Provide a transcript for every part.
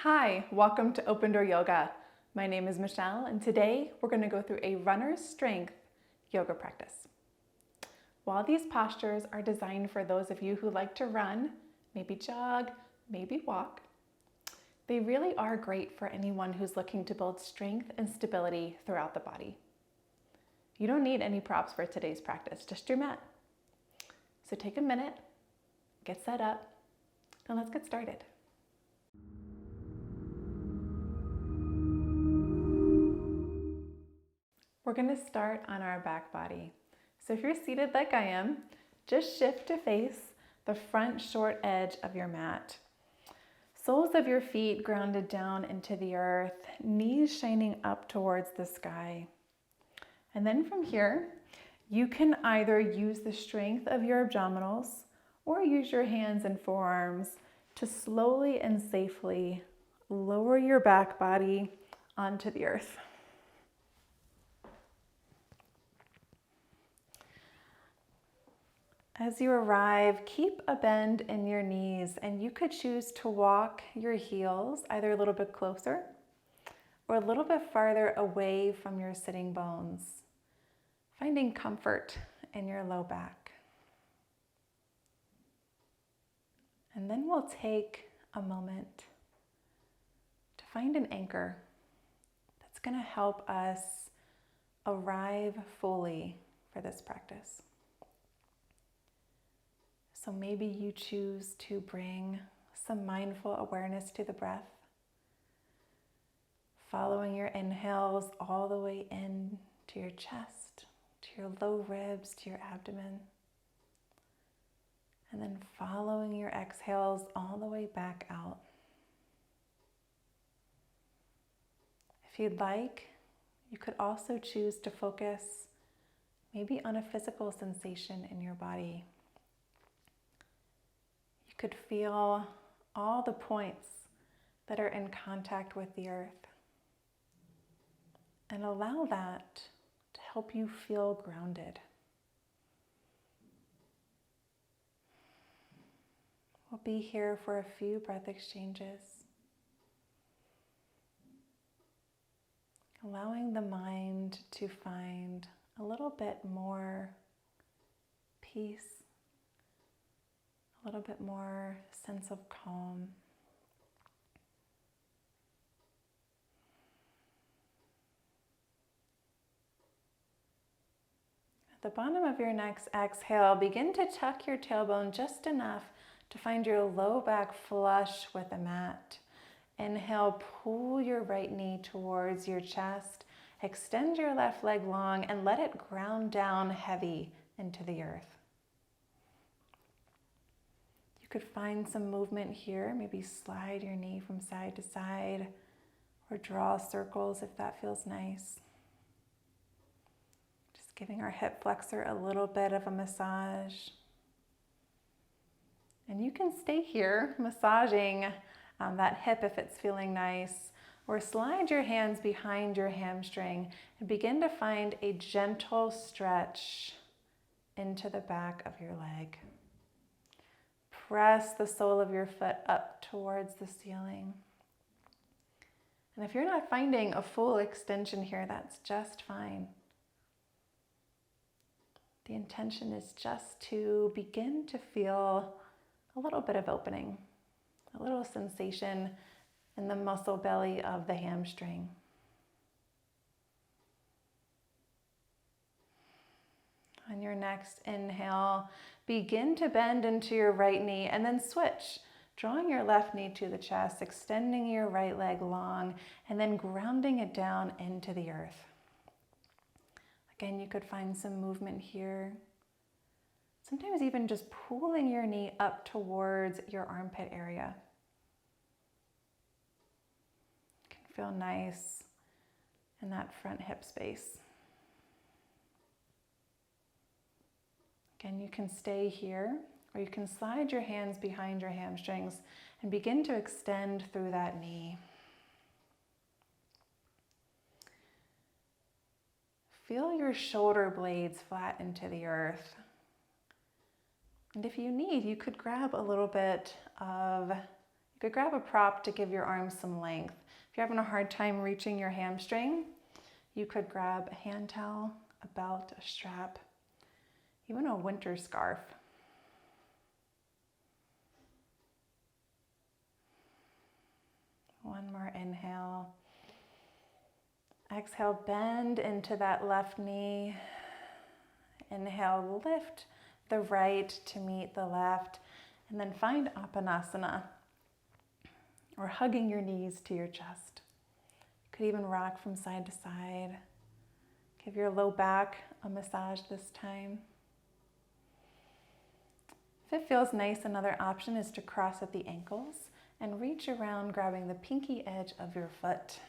Hi, welcome to Open Door Yoga. My name is Michelle, and today we're going to go through a runner's strength yoga practice. While these postures are designed for those of you who like to run, maybe jog, maybe walk, they really are great for anyone who's looking to build strength and stability throughout the body. You don't need any props for today's practice, just your mat. So take a minute, get set up, and let's get started. We're going to start on our back body. So if you're seated like I am, just shift to face the front short edge of your mat. Soles of your feet grounded down into the earth, knees shining up towards the sky. And then from here, you can either use the strength of your abdominals or use your hands and forearms to slowly and safely lower your back body onto the earth. As you arrive, keep a bend in your knees, and you could choose to walk your heels either a little bit closer or a little bit farther away from your sitting bones, finding comfort in your low back. And then we'll take a moment to find an anchor that's going to help us arrive fully for this practice. So maybe you choose to bring some mindful awareness to the breath, following your inhales all the way in to your chest, to your low ribs, to your abdomen, and then following your exhales all the way back out. If you'd like, you could also choose to focus maybe on a physical sensation in your body. You could feel all the points that are in contact with the earth and allow that to help you feel grounded. We'll be here for a few breath exchanges, allowing the mind to find a little bit more peace, a little bit more sense of calm. At the bottom of your next exhale, begin to tuck your tailbone just enough to find your low back flush with the mat. Inhale, pull your right knee towards your chest, extend your left leg long, and let it ground down heavy into the earth. You could find some movement here, maybe slide your knee from side to side or draw circles if that feels nice. Just giving our hip flexor a little bit of a massage. And you can stay here massaging that hip if it's feeling nice, or slide your hands behind your hamstring and begin to find a gentle stretch into the back of your leg. Press the sole of your foot up towards the ceiling. And if you're not finding a full extension here, that's just fine. The intention is just to begin to feel a little bit of opening, a little sensation in the muscle belly of the hamstring. On your next inhale, begin to bend into your right knee and then switch, drawing your left knee to the chest, extending your right leg long, and then grounding it down into the earth. Again, you could find some movement here. Sometimes even just pulling your knee up towards your armpit area. It can feel nice in that front hip space. Again, you can stay here, or you can slide your hands behind your hamstrings and begin to extend through that knee. Feel your shoulder blades flat into the earth. And if you need, you could grab a little bit of could grab a prop to give your arms some length. If you're having a hard time reaching your hamstring, you could grab a hand towel, a belt, a strap, even a winter scarf. One more inhale. Exhale, bend into that left knee. Inhale, lift the right to meet the left, and then find Apanasana, or hugging your knees to your chest. You could even rock from side to side. Give your low back a massage this time. If it feels nice, another option is to cross at the ankles and reach around, grabbing the pinky edge of your foot.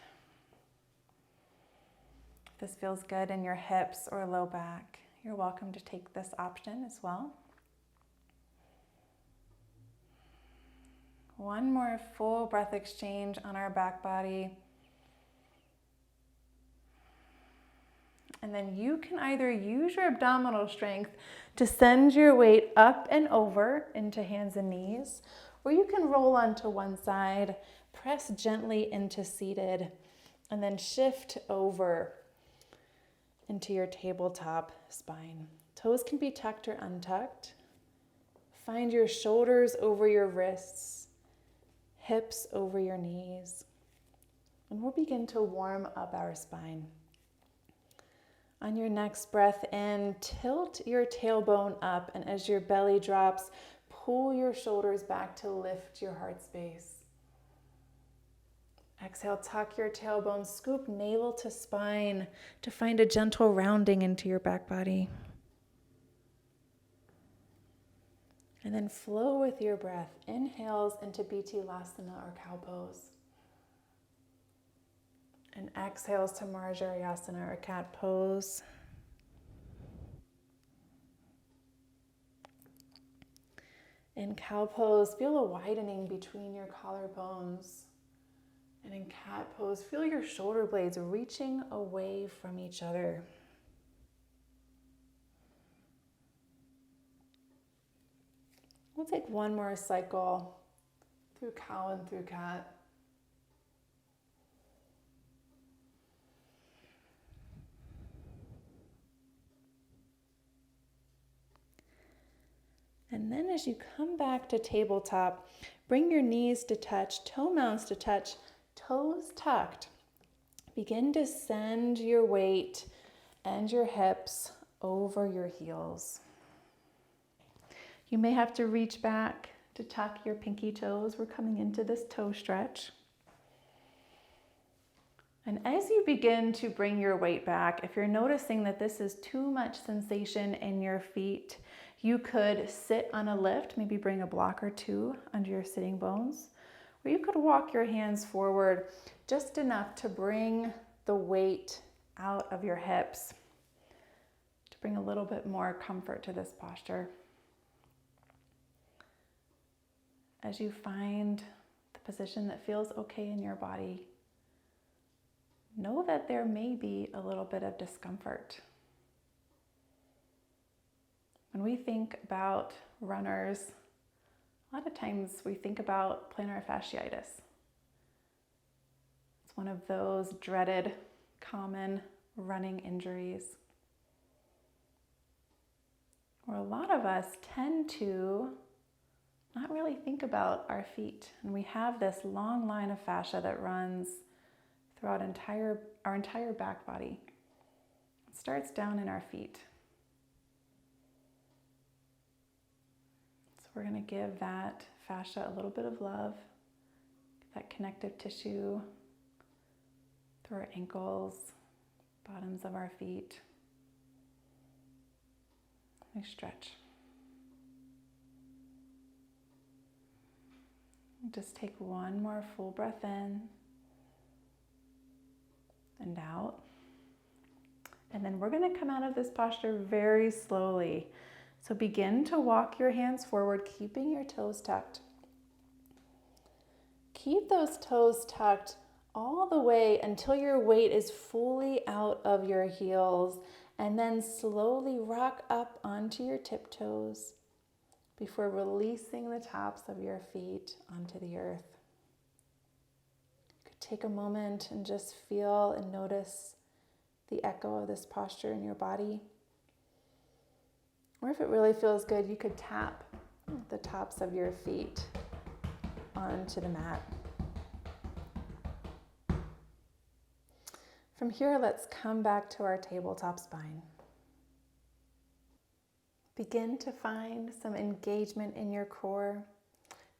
If this feels good in your hips or low back, you're welcome to take this option as well. One more full breath exchange on our back body. And then you can either use your abdominal strength to send your weight up and over into hands and knees, or you can roll onto one side, press gently into seated, and then shift over into your tabletop spine. Toes can be tucked or untucked. Find your shoulders over your wrists, hips over your knees, and we'll begin to warm up our spine. On your next breath in, tilt your tailbone up, and as your belly drops, pull your shoulders back to lift your heart space. Exhale, tuck your tailbone, scoop navel to spine to find a gentle rounding into your back body. And then flow with your breath. Inhales into Bitilasana or cow pose. And exhales to Marjarayasana or cat pose. In cow pose, feel a widening between your collarbones. And in cat pose, feel your shoulder blades reaching away from each other. We'll take one more cycle through cow and through cat. And then as you come back to tabletop, bring your knees to touch, toe mounts to touch, toes tucked. Begin to send your weight and your hips over your heels. You may have to reach back to tuck your pinky toes. We're coming into this toe stretch. And as you begin to bring your weight back, if you're noticing that this is too much sensation in your feet, you could sit on a lift, maybe bring a block or two under your sitting bones, or you could walk your hands forward just enough to bring the weight out of your hips, to bring a little bit more comfort to this posture. As you find the position that feels okay in your body, know that there may be a little bit of discomfort. When we think about runners, a lot of times we think about plantar fasciitis. It's one of those dreaded, common running injuries, where a lot of us tend to not really think about our feet. And we have this long line of fascia that runs throughout our entire back body. It starts down in our feet. So we're going to give that fascia a little bit of love, that connective tissue through our ankles, bottoms of our feet. We stretch. Just take one more full breath in and out. And then we're going to come out of this posture very slowly. So begin to walk your hands forward, keeping your toes tucked. Keep those toes tucked all the way until your weight is fully out of your heels, and then slowly rock up onto your tiptoes before releasing the tops of your feet onto the earth. take a moment and just feel and notice the echo of this posture in your body. Or if it really feels good, you could tap the tops of your feet onto the mat. From here, let's come back to our tabletop spine. Begin to find some engagement in your core.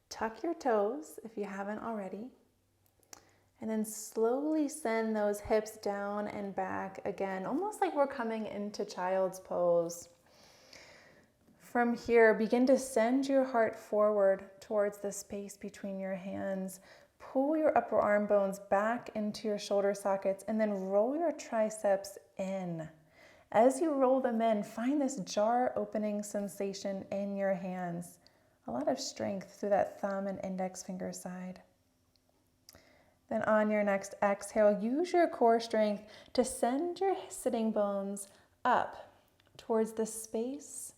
Tuck your toes if you haven't already. And then slowly send those hips down and back again, almost like we're coming into child's pose. From here, begin to send your heart forward towards the space between your hands. Pull your upper arm bones back into your shoulder sockets and then roll your triceps in. As you roll them in, find this jar opening sensation in your hands. A lot of strength through that thumb and index finger side. Then on your next exhale, use your core strength to send your sitting bones up towards the space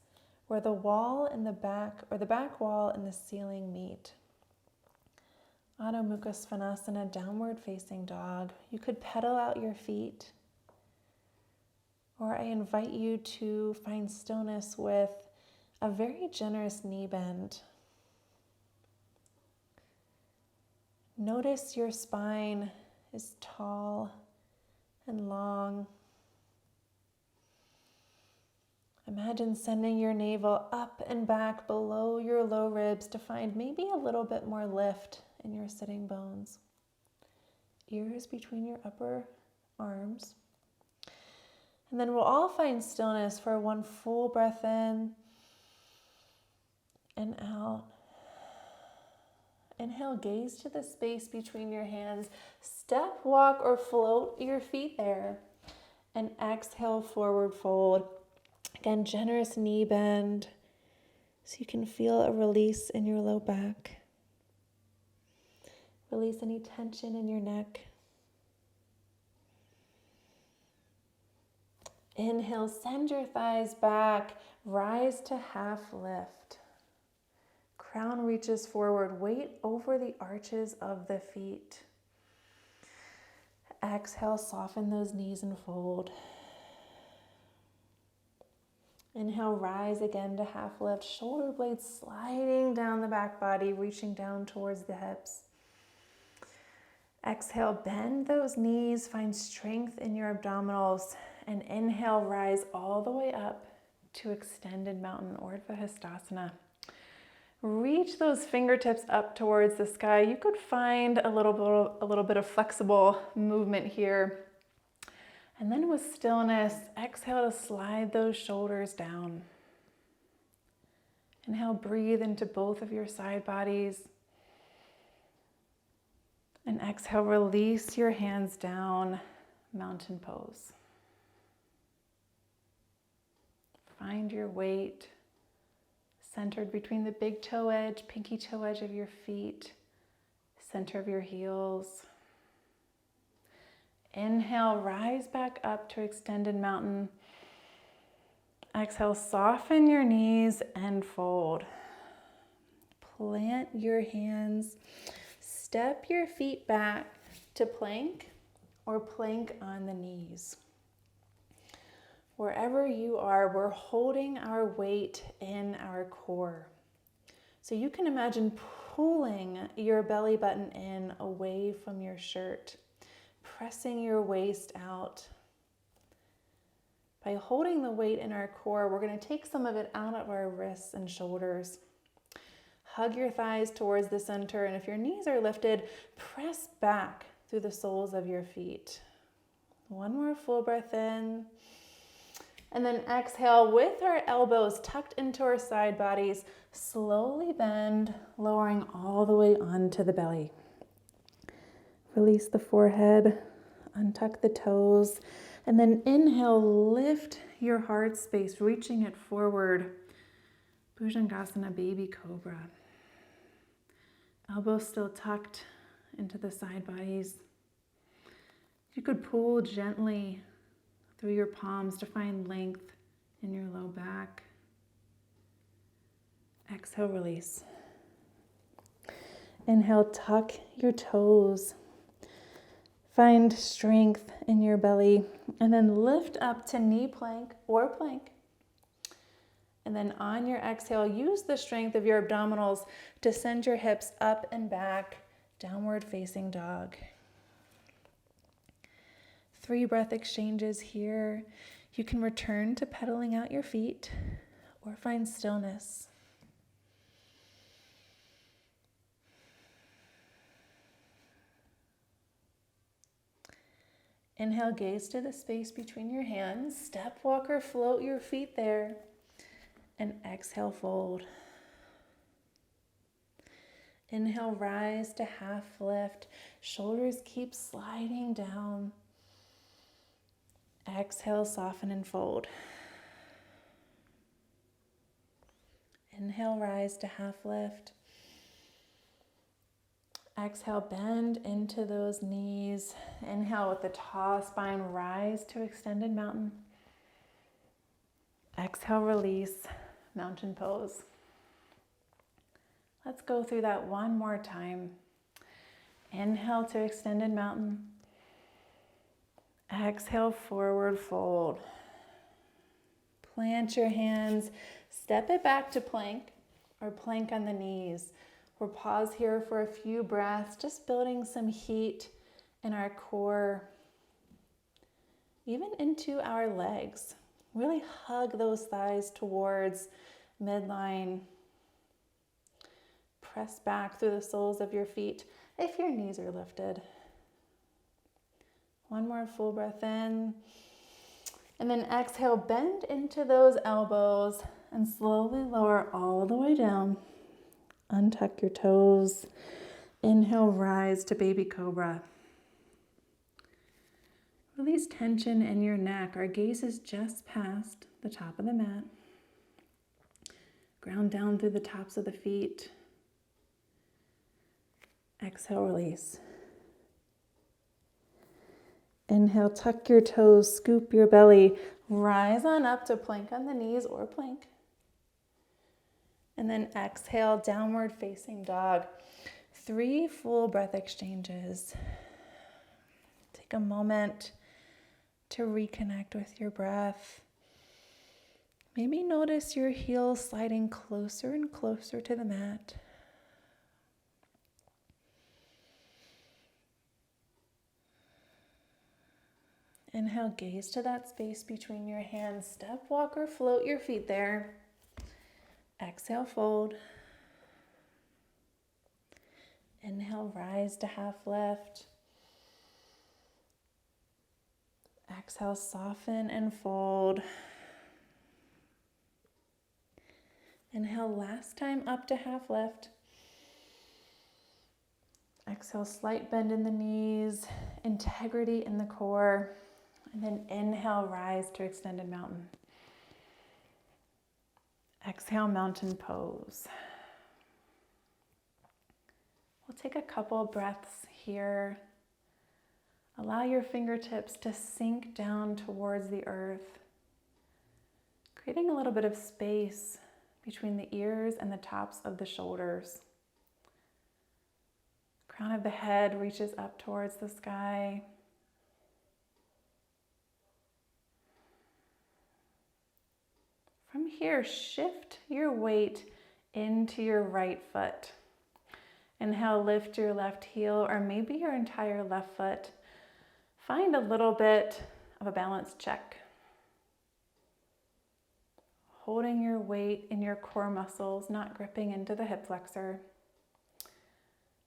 where the wall in the back, or the back wall and the ceiling meet. Adho Mukha Svanasana, downward facing dog. You could pedal out your feet, or I invite you to find stillness with a very generous knee bend. Notice your spine is tall and long. Imagine sending your navel up and back below your low ribs to find maybe a little bit more lift in your sitting bones. Ears between your upper arms. And then we'll all find stillness for one full breath in and out. Inhale, gaze to the space between your hands. Step, walk, or float your feet there. And exhale, forward fold. Again, generous knee bend so you can feel a release in your low back. Release any tension in your neck. Inhale, send your thighs back. Rise to half lift. Crown reaches forward. Weight over the arches of the feet. Exhale, soften those knees and fold. Inhale, rise again to half lift. Shoulder blades sliding down the back body, reaching down towards the hips. Exhale, bend those knees, find strength in your abdominals, and inhale, rise all the way up to extended mountain, Urdhva Hastasana. Reach those fingertips up towards the sky. You could find a little bit of flexible movement here. And then with stillness, exhale to slide those shoulders down. Inhale, breathe into both of your side bodies. And exhale, release your hands down, mountain pose. Find your weight centered between the big toe edge, pinky toe edge of your feet, center of your heels. Inhale, rise back up to extended mountain. Exhale, soften your knees and fold. Plant your hands. Step your feet back to plank or plank on the knees. Wherever you are, we're holding our weight in our core. So you can imagine pulling your belly button in away from your shirt, pressing your waist out. By holding the weight in our core, we're going to take some of it out of our wrists and shoulders. Hug your thighs towards the center, and if your knees are lifted, press back through the soles of your feet. One more full breath in. And then exhale with our elbows tucked into our side bodies. Slowly bend, lowering all the way onto the belly. Release the forehead, untuck the toes, and then inhale, lift your heart space, reaching it forward. Bhujangasana, baby cobra. Elbows still tucked into the side bodies. You could pull gently through your palms to find length in your low back. Exhale, release. Inhale, tuck your toes. Find strength in your belly, and then lift up to knee plank or plank. And then on your exhale, use the strength of your abdominals to send your hips up and back, downward facing dog. 3 breath exchanges here. You can return to pedaling out your feet or find stillness. Inhale, gaze to the space between your hands. Step, walk, or float your feet there. And exhale, fold. Inhale, rise to half lift. Shoulders keep sliding down. Exhale, soften and fold. Inhale, rise to half lift. Exhale, bend into those knees. Inhale with the tall spine, rise to extended mountain. Exhale, release, mountain pose. Let's go through that one more time. Inhale to extended mountain. Exhale, forward fold. Plant your hands, step it back to plank or plank on the knees. We'll pause here for a few breaths, just building some heat in our core, even into our legs. Really hug those thighs towards midline. Press back through the soles of your feet if your knees are lifted. One more full breath in. And then exhale, bend into those elbows and slowly lower all the way down. Untuck your toes. Inhale, rise to baby cobra. Release tension in your neck. Our gaze is just past the top of the mat. Ground down through the tops of the feet. Exhale, release. Inhale, tuck your toes, scoop your belly. Rise on up to plank on the knees or plank. And then exhale, downward facing dog. 3 full breath exchanges. Take a moment to reconnect with your breath. Maybe notice your heels sliding closer and closer to the mat. Inhale, gaze to that space between your hands. Step, walk, or float your feet there. Exhale, fold. Inhale, rise to half lift. Exhale, soften and fold. Inhale, last time up to half lift. Exhale, slight bend in the knees, integrity in the core. And then inhale, rise to extended mountain. Exhale, mountain pose. We'll take a couple breaths here. Allow your fingertips to sink down towards the earth, creating a little bit of space between the ears and the tops of the shoulders. Crown of the head reaches up towards the sky. From here, shift your weight into your right foot. Inhale, lift your left heel or maybe your entire left foot. Find a little bit of a balance check. Holding your weight in your core muscles, not gripping into the hip flexor.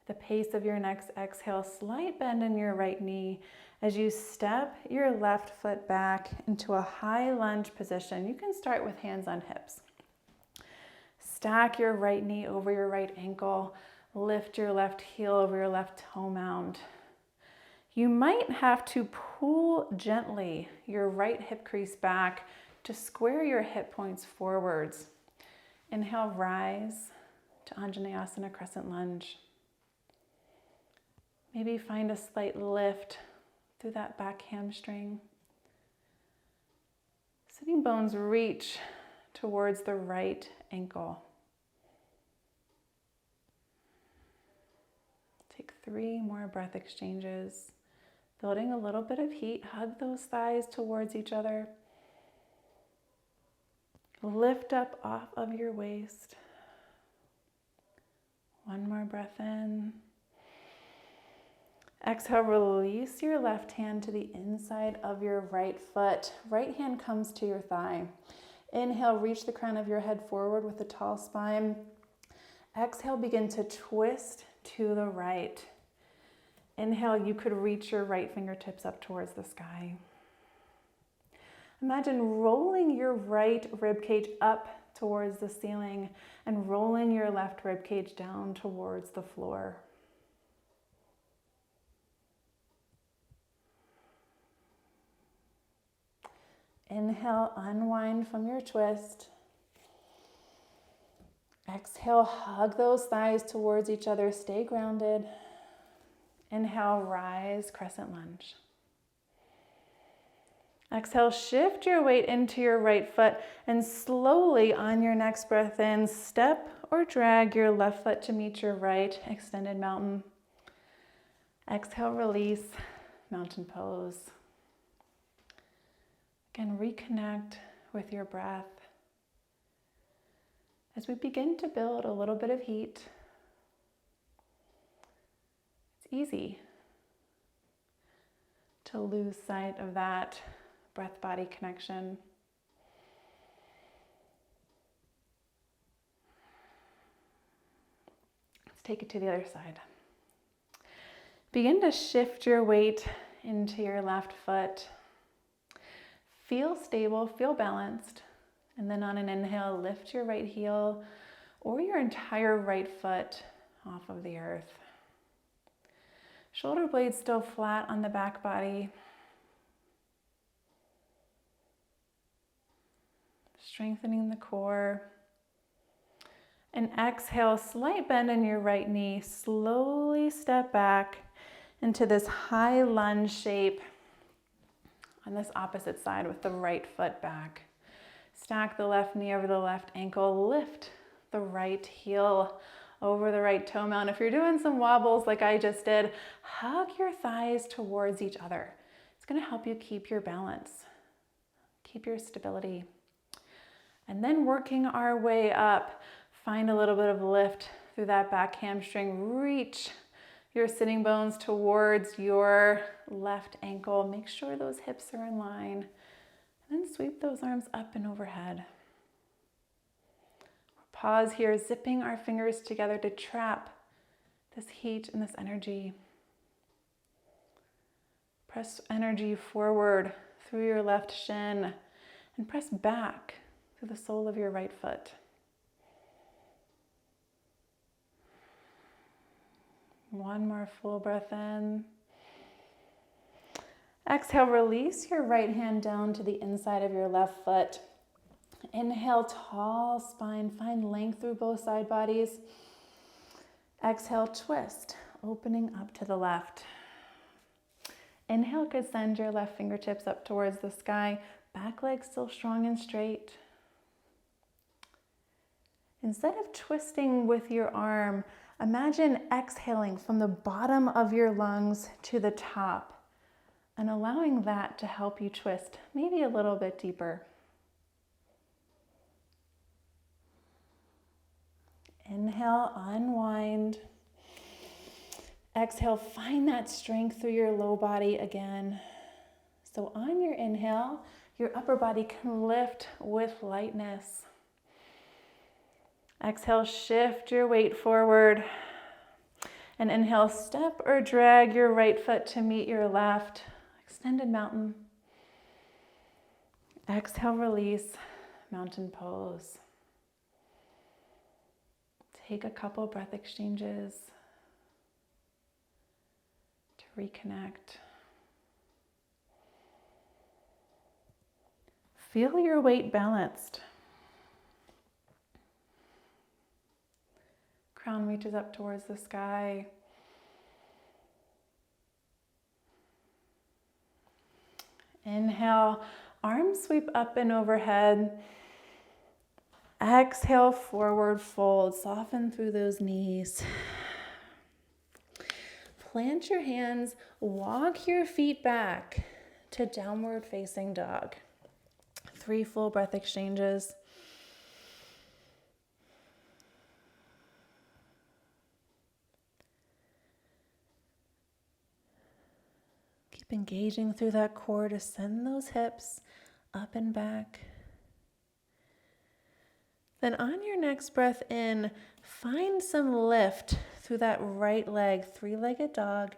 The pace of your next exhale, slight bend in your right knee as you step your left foot back into a high lunge position. You can start with hands on hips. Stack your right knee over your right ankle. Lift your left heel over your left toe mound. You might have to pull gently your right hip crease back to square your hip points forwards. Inhale, rise to Anjaneyasana, crescent lunge. Maybe find a slight lift through that back hamstring. Sitting bones reach towards the right ankle. Take 3 more breath exchanges. Building a little bit of heat, hug those thighs towards each other. Lift up off of your waist. One more breath in. Exhale, release your left hand to the inside of your right foot. Right hand comes to your thigh. Inhale, reach the crown of your head forward with a tall spine. Exhale, begin to twist to the right. Inhale, you could reach your right fingertips up towards the sky. Imagine rolling your right rib cage up towards the ceiling and rolling your left rib cage down towards the floor. Inhale, unwind from your twist. Exhale, hug those thighs towards each other, stay grounded. Inhale, rise, crescent lunge. Exhale, shift your weight into your right foot and slowly on your next breath in, step or drag your left foot to meet your right, extended mountain. Exhale, release, mountain pose. Again, reconnect with your breath. As we begin to build a little bit of heat, it's easy to lose sight of that breath-body connection. Let's take it to the other side. Begin to shift your weight into your left foot. Feel stable, feel balanced. And then on an inhale, lift your right heel or your entire right foot off of the earth. Shoulder blades still flat on the back body. Strengthening the core. And exhale, slight bend in your right knee. Slowly step back into this high lunge shape on this opposite side with the right foot back. Stack the left knee over the left ankle. Lift the right heel over the right toe mound. If you're doing some wobbles like I just did, hug your thighs towards each other. It's going to help you keep your balance, keep your stability. And then working our way up, find a little bit of lift through that back hamstring. Reach your sitting bones towards your left ankle. Make sure those hips are in line. And then sweep those arms up and overhead. Pause here, zipping our fingers together to trap this heat and this energy. Press energy forward through your left shin and press back through the sole of your right foot. One more full breath in. Exhale, release your right hand down to the inside of your left foot. Inhale, tall spine, find length through both side bodies. Exhale, twist, opening up to the left. Inhale, could send your left fingertips up towards the sky. Back leg still strong and straight. Instead of twisting with your arm, imagine exhaling from the bottom of your lungs to the top and allowing that to help you twist maybe a little bit deeper. Inhale, unwind. Exhale, find that strength through your low body again. So on your inhale, your upper body can lift with lightness. Exhale, shift your weight forward. And inhale, step or drag your right foot to meet your left. Extended mountain. Exhale, release, mountain pose. Take a couple breath exchanges to reconnect. Feel your weight balanced. Crown reaches up towards the sky. Inhale, arms sweep up and overhead. Exhale, forward fold. Soften through those knees. plant your hands, walk your feet back to downward facing dog. 3 full breath exchanges. Keep engaging through that core to send those hips up and back. Then on your next breath in, find some lift through that right leg, 3-legged dog.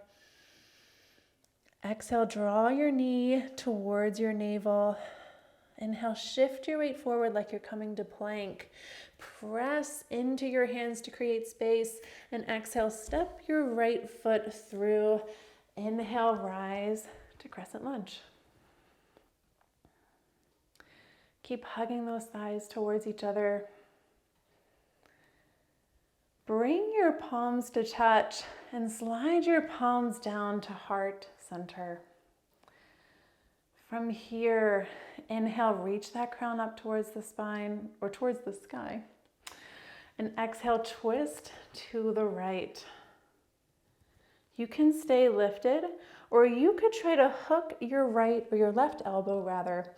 Exhale, draw your knee towards your navel. Inhale, shift your weight forward like you're coming to plank. Press into your hands to create space. And exhale, step your right foot through. Inhale, rise to crescent lunge. Keep hugging those thighs towards each other. Bring your palms to touch and slide your palms down to heart center. From here, inhale, reach that crown up towards the spine or towards the sky. And exhale, twist to the right. You can stay lifted, or you could try to hook your right, or your left elbow rather,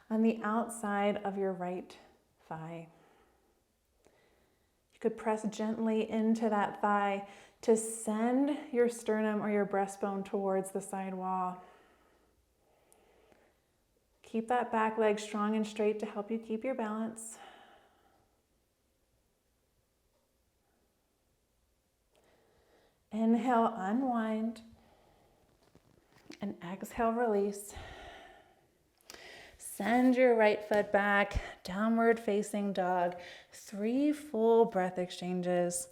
on the outside of your right thigh. You could press gently into that thigh to send your sternum or your breastbone towards the side wall. Keep that back leg strong and straight to help you keep your balance. Inhale, unwind, and exhale, release. Send your right foot back, downward facing dog. 3 full breath exchanges.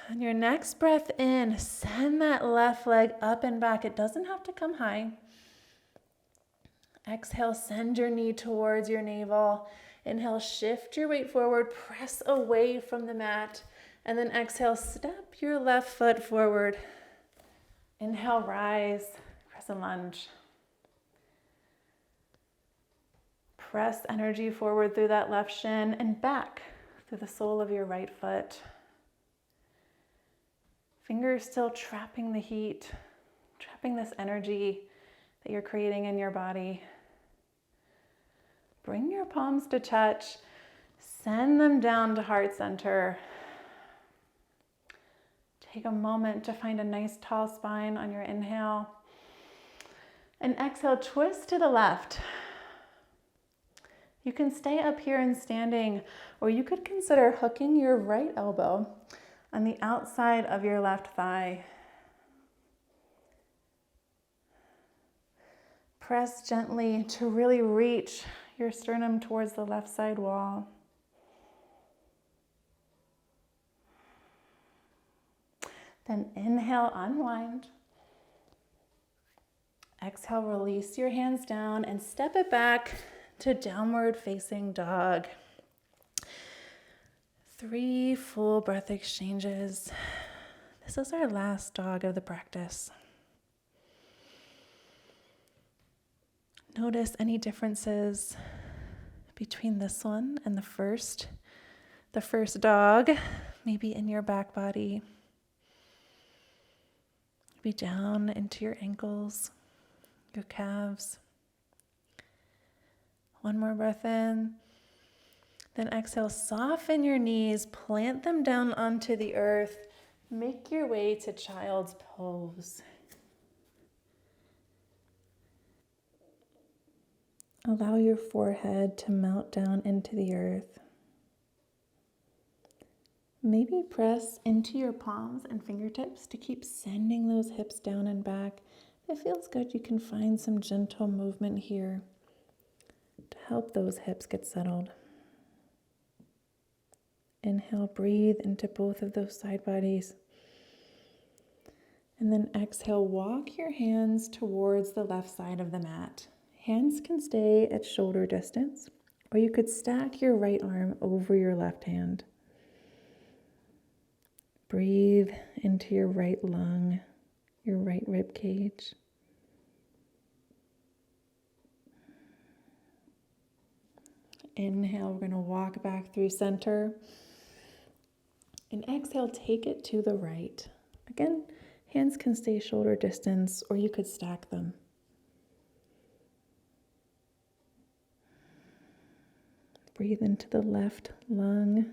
On your next breath in, send that left leg up and back. It doesn't have to come high. Exhale, send your knee towards your navel. Inhale, shift your weight forward, press away from the mat. And then exhale, step your left foot forward. Inhale, rise, crescent lunge. Press energy forward through that left shin and back through the sole of your right foot. Fingers still trapping the heat, trapping this energy that you're creating in your body. Bring your palms to touch. Send them down to heart center. Take a moment to find a nice tall spine on your inhale. And exhale, twist to the left. You can stay up here in standing, or you could consider hooking your right elbow on the outside of your left thigh. Press gently to really reach your sternum towards the left side wall. Then inhale, unwind. Exhale, release your hands down and step it back to downward facing dog. 3 full breath exchanges. This is our last dog of the practice. Notice any differences between this one and the first dog, maybe in your back body, maybe down into your ankles, your calves. One more breath in. Then exhale, soften your knees, plant them down onto the earth. Make your way to child's pose. Allow your forehead to melt down into the earth. Maybe press into your palms and fingertips to keep sending those hips down and back. If it feels good, you can find some gentle movement here to help those hips get settled. Inhale, breathe into both of those side bodies. And then exhale, walk your hands towards the left side of the mat. Hands can stay at shoulder distance, or you could stack your right arm over your left hand. Breathe into your right lung, your right rib cage. Inhale, we're going to walk back through center. And exhale, take it to the right. Again, hands can stay shoulder distance, or you could stack them. Breathe into the left lung.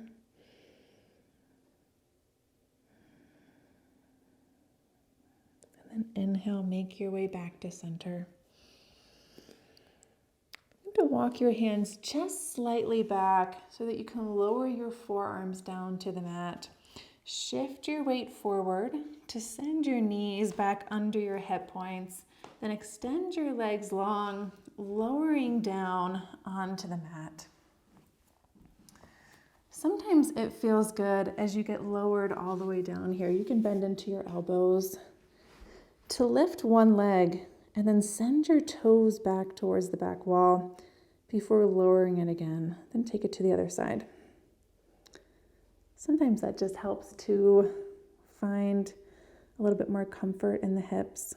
And then inhale, make your way back to center. You need to walk your hands just slightly back so that you can lower your forearms down to the mat. Shift your weight forward to send your knees back under your hip points. Then extend your legs long, lowering down onto the mat. Sometimes it feels good as you get lowered all the way down here. You can bend into your elbows to lift one leg and then send your toes back towards the back wall before lowering it again. Then take it to the other side. Sometimes that just helps to find a little bit more comfort in the hips.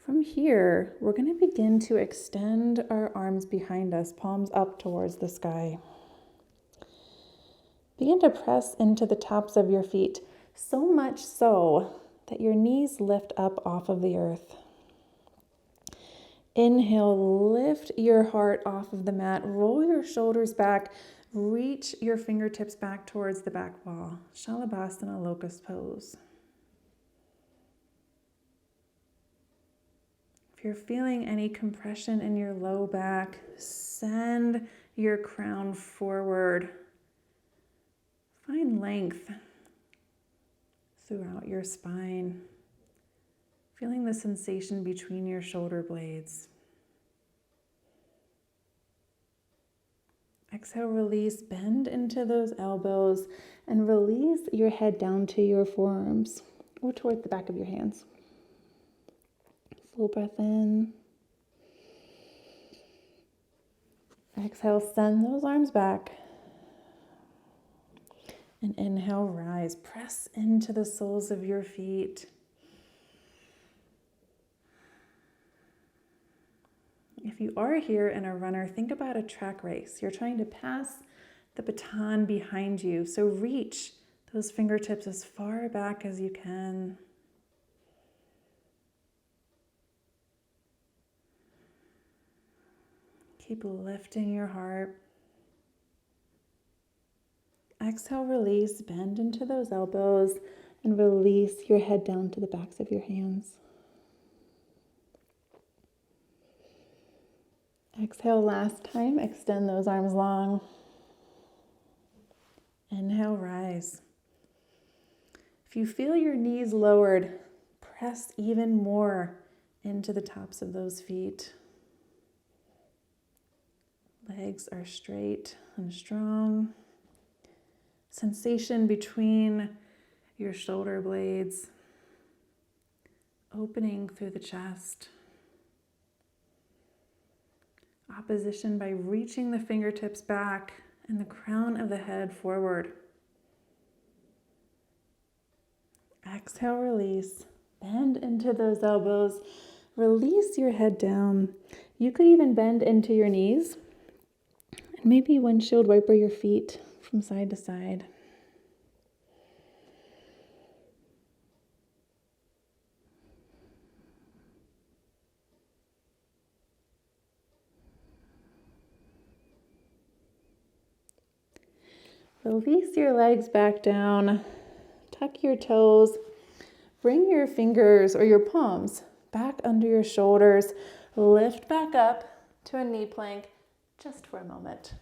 From here, we're going to begin to extend our arms behind us, palms up towards the sky. Begin to press into the tops of your feet, so much so that your knees lift up off of the earth. Inhale, lift your heart off of the mat, roll your shoulders back, reach your fingertips back towards the back wall. Shalabhasana, locust pose. If you're feeling any compression in your low back, send your crown forward. Find length throughout your spine, feeling the sensation between your shoulder blades. Exhale, release, bend into those elbows, and release your head down to your forearms or toward the back of your hands. Full breath in. Exhale, send those arms back. And inhale, rise. Press into the soles of your feet. If you are here and a runner, think about a track race. You're trying to pass the baton behind you. So reach those fingertips as far back as you can. Keep lifting your heart. Exhale, release, bend into those elbows, and release your head down to the backs of your hands. Exhale, last time, extend those arms long. Inhale, rise. If you feel your knees lowered, press even more into the tops of those feet. Legs are straight and strong. Sensation between your shoulder blades, opening through the chest. Opposition by reaching the fingertips back and the crown of the head forward. Exhale, release. Bend into those elbows. Release your head down. You could even bend into your knees. And maybe windshield wiper your feet from side to side. Release your legs back down. Tuck your toes. Bring your fingers or your palms back under your shoulders. Lift back up to a knee plank just for a moment.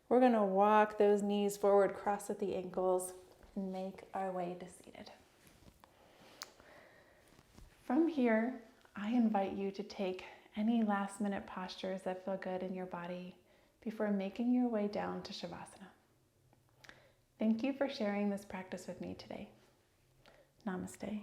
We're going to walk those knees forward, cross at the ankles, and make our way to seated. From here, I invite you to take any last minute postures that feel good in your body before making your way down to Shavasana. Thank you for sharing this practice with me today. Namaste.